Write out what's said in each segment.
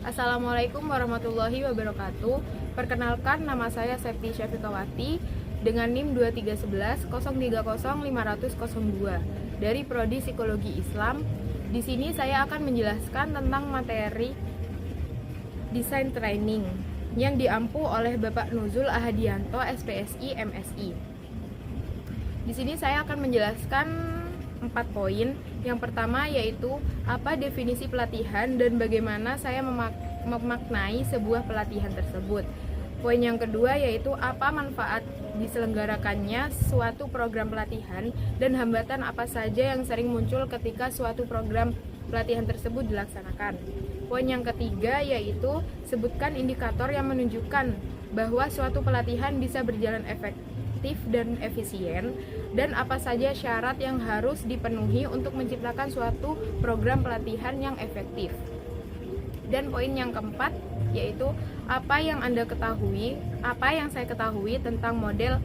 Assalamualaikum warahmatullahi wabarakatuh. Perkenalkan, nama saya Septi Syafiqawati dengan NIM 2311 030 500 dari Prodi Psikologi Islam. Di sini saya akan menjelaskan tentang materi desain training yang diampu oleh Bapak Nuzul Ahadianto, SPSI, MSI. Di sini saya akan menjelaskan 4 poin. Yang pertama yaitu apa definisi pelatihan dan bagaimana saya memaknai sebuah pelatihan tersebut. Poin yang kedua yaitu apa manfaat diselenggarakannya suatu program pelatihan dan hambatan apa saja yang sering muncul ketika suatu program pelatihan tersebut dilaksanakan. Poin yang ketiga yaitu sebutkan indikator yang menunjukkan bahwa suatu pelatihan bisa berjalan efektif dan efisien, dan apa saja syarat yang harus dipenuhi untuk menciptakan suatu program pelatihan yang efektif. Dan poin yang keempat yaitu apa yang saya ketahui tentang model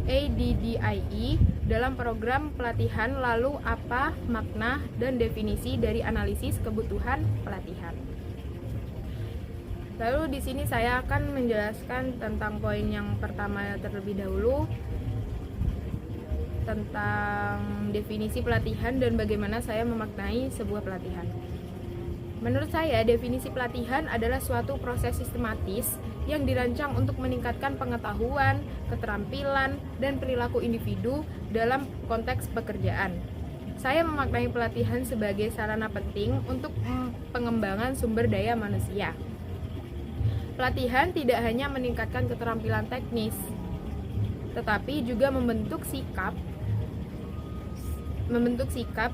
ADDIE dalam program pelatihan, lalu apa makna dan definisi dari analisis kebutuhan pelatihan. Lalu di sini saya akan menjelaskan tentang poin yang pertama terlebih dahulu, tentang definisi pelatihan dan bagaimana saya memaknai sebuah pelatihan. Menurut saya, definisi pelatihan adalah suatu proses sistematis yang dirancang untuk meningkatkan pengetahuan, keterampilan, dan perilaku individu dalam konteks pekerjaan. Saya memaknai pelatihan sebagai sarana penting untuk pengembangan sumber daya manusia. Pelatihan tidak hanya meningkatkan keterampilan teknis, tetapi juga membentuk sikap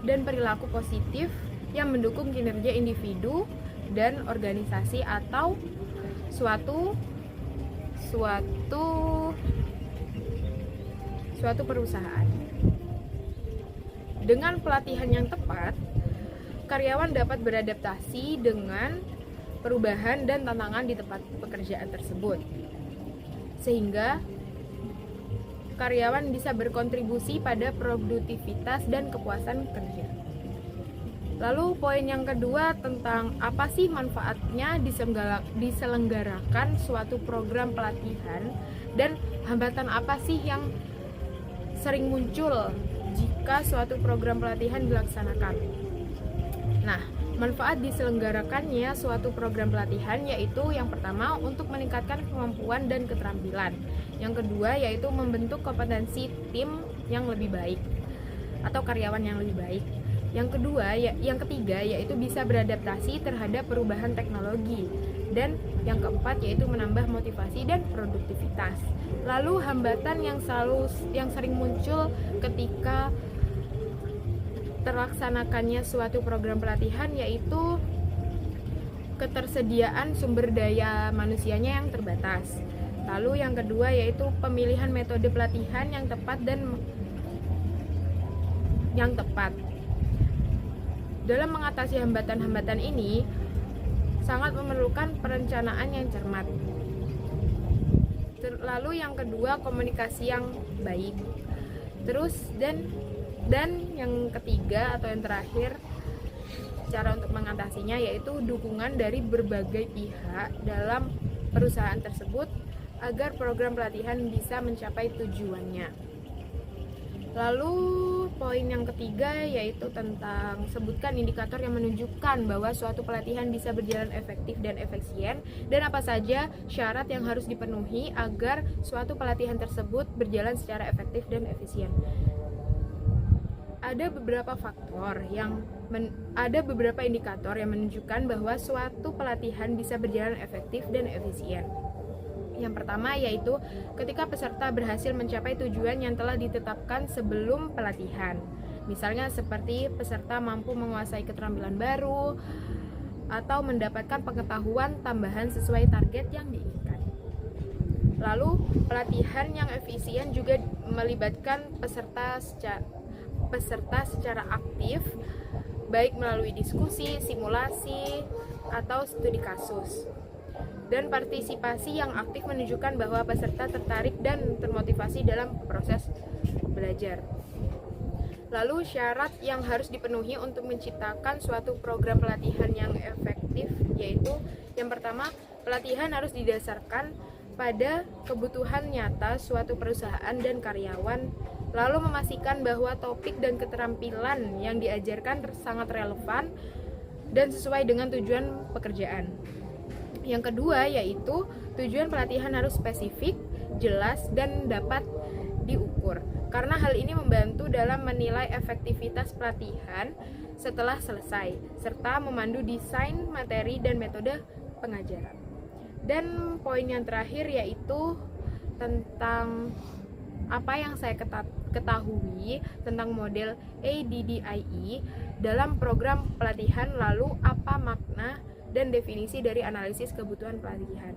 dan perilaku positif yang mendukung kinerja individu dan organisasi atau suatu perusahaan. Dengan pelatihan yang tepat, karyawan dapat beradaptasi dengan perubahan dan tantangan di tempat pekerjaan tersebut, sehingga karyawan bisa berkontribusi pada produktivitas dan kepuasan kerja. Lalu poin yang kedua tentang apa sih manfaatnya diselenggarakan suatu program pelatihan dan hambatan apa sih yang sering muncul jika suatu program pelatihan dilaksanakan. Nah, manfaat diselenggarakannya suatu program pelatihan yaitu yang pertama untuk meningkatkan kemampuan dan keterampilan. Yang kedua yaitu membentuk kompetensi tim yang lebih baik atau karyawan yang lebih baik. Yang ketiga yaitu bisa beradaptasi terhadap perubahan teknologi. Dan yang keempat yaitu menambah motivasi dan produktivitas. Lalu hambatan yang sering muncul ketika terlaksanakannya suatu program pelatihan yaitu ketersediaan sumber daya manusianya yang terbatas. Lalu yang kedua yaitu pemilihan metode pelatihan yang tepat. Dalam mengatasi hambatan-hambatan ini sangat memerlukan perencanaan yang cermat. Lalu yang kedua komunikasi yang baik. Dan yang ketiga atau yang terakhir, cara untuk mengatasinya yaitu dukungan dari berbagai pihak dalam perusahaan tersebut agar program pelatihan bisa mencapai tujuannya. Lalu poin yang ketiga yaitu tentang sebutkan indikator yang menunjukkan bahwa suatu pelatihan bisa berjalan efektif dan efisien, dan apa saja syarat yang harus dipenuhi agar suatu pelatihan tersebut berjalan secara efektif dan efisien. Ada beberapa indikator yang menunjukkan bahwa suatu pelatihan bisa berjalan efektif dan efisien. Yang pertama yaitu ketika peserta berhasil mencapai tujuan yang telah ditetapkan sebelum pelatihan. Misalnya seperti peserta mampu menguasai keterampilan baru atau mendapatkan pengetahuan tambahan sesuai target yang diinginkan. Lalu pelatihan yang efisien juga melibatkan peserta secara aktif, baik melalui diskusi, simulasi, atau studi kasus. Dan partisipasi yang aktif menunjukkan bahwa peserta tertarik dan termotivasi dalam proses belajar. Lalu syarat yang harus dipenuhi untuk menciptakan suatu program pelatihan yang efektif yaitu Yang pertama, pelatihan harus didasarkan pada kebutuhan nyata suatu perusahaan dan karyawan, lalu memastikan bahwa topik dan keterampilan yang diajarkan sangat relevan dan sesuai dengan tujuan pekerjaan. Yang kedua yaitu tujuan pelatihan harus spesifik, jelas, dan dapat diukur, karena hal ini membantu dalam menilai efektivitas pelatihan setelah selesai, serta memandu desain, materi, dan metode pengajaran. Dan poin yang terakhir yaitu tentang apa yang saya ketahui tentang model ADDIE dalam program pelatihan, lalu apa makna dan definisi dari analisis kebutuhan pelatihan.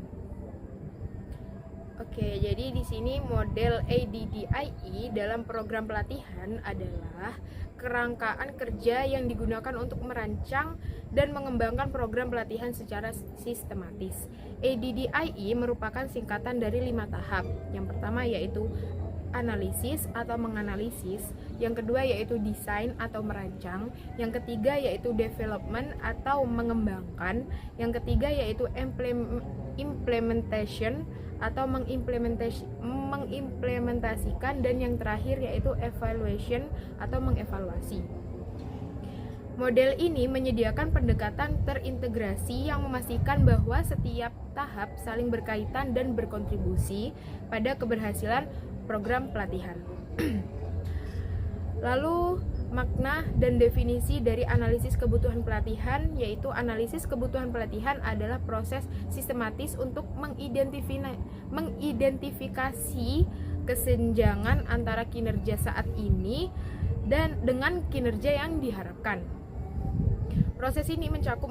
Oke, jadi di sini model ADDIE dalam program pelatihan adalah kerangkaan kerja yang digunakan untuk merancang dan mengembangkan program pelatihan secara sistematis. ADDIE merupakan singkatan dari 5 tahap. Yang pertama yaitu analisis atau menganalisis, yang kedua yaitu desain atau merancang, yang ketiga yaitu development atau mengembangkan, yang ketiga yaitu implementation atau mengimplementasikan, dan yang terakhir yaitu evaluation atau mengevaluasi. Model ini menyediakan pendekatan terintegrasi yang memastikan bahwa setiap tahap saling berkaitan dan berkontribusi pada keberhasilan program pelatihan. Lalu makna dan definisi dari analisis kebutuhan pelatihan, yaitu analisis kebutuhan pelatihan adalah proses sistematis untuk mengidentifikasi kesenjangan antara kinerja saat ini dan dengan kinerja yang diharapkan. Proses ini mencakup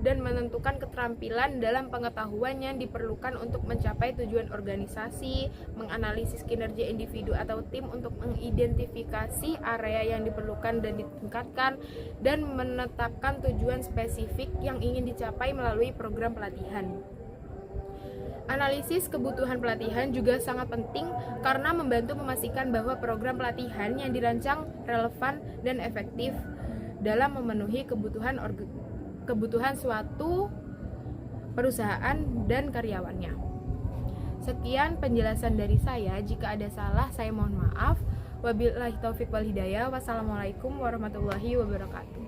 dan menentukan keterampilan dalam pengetahuan yang diperlukan untuk mencapai tujuan organisasi, menganalisis kinerja individu atau tim untuk mengidentifikasi area yang diperlukan dan ditingkatkan, dan menetapkan tujuan spesifik yang ingin dicapai melalui program pelatihan. Analisis kebutuhan pelatihan juga sangat penting karena membantu memastikan bahwa program pelatihan yang dirancang relevan dan efektif dalam memenuhi kebutuhan suatu perusahaan dan karyawannya. Sekian penjelasan dari saya. Jika ada salah, saya mohon maaf. Wabillahi taufiq wal hidayah. Wassalamualaikum warahmatullahi wabarakatuh.